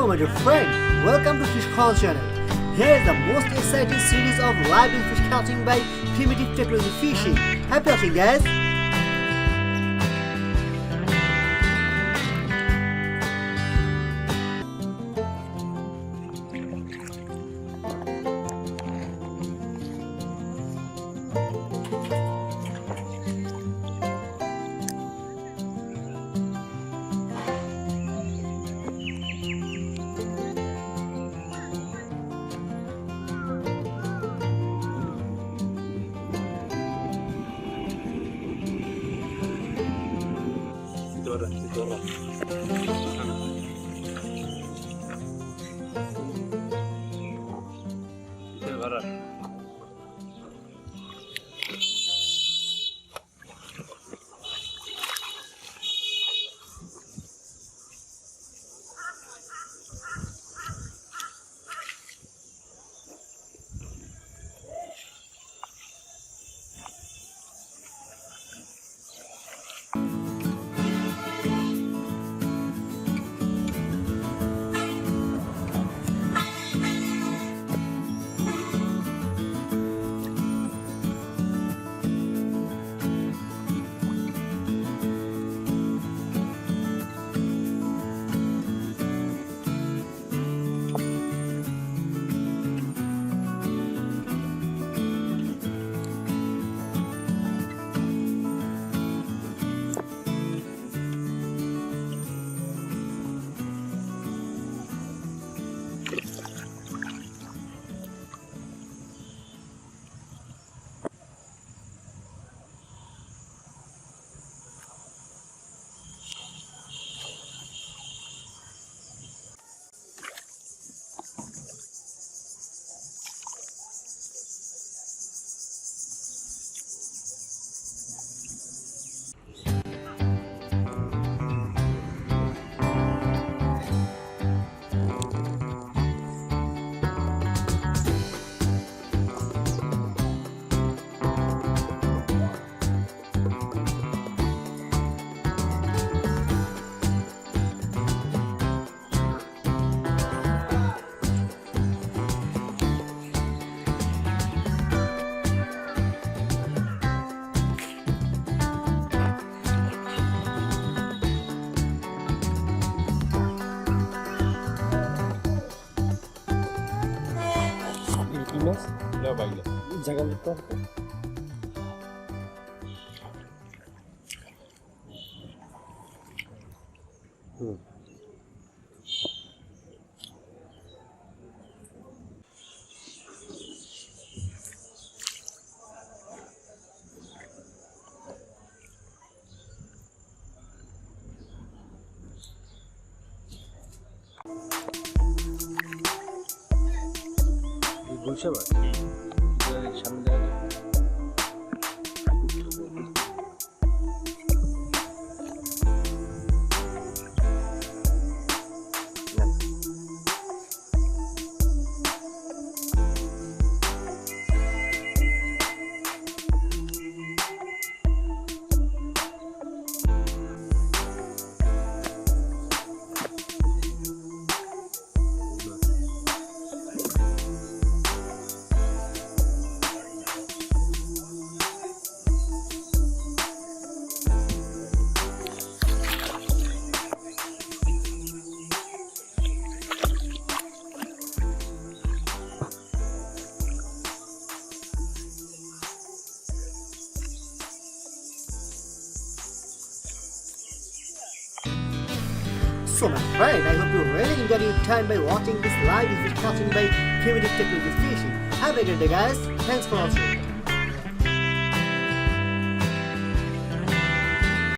Hello my dear friend, welcome to Fish Call channel. Here is the most exciting series of live fish catching by primitive technology fishing. Happy watching guys! Dora. No baila. Jangan lupa. Fisherman. সামনে So my friend, I hope you really enjoyed your time by watching this live fish catching by primitive technology fishing. Have a good day guys. Thanks for watching.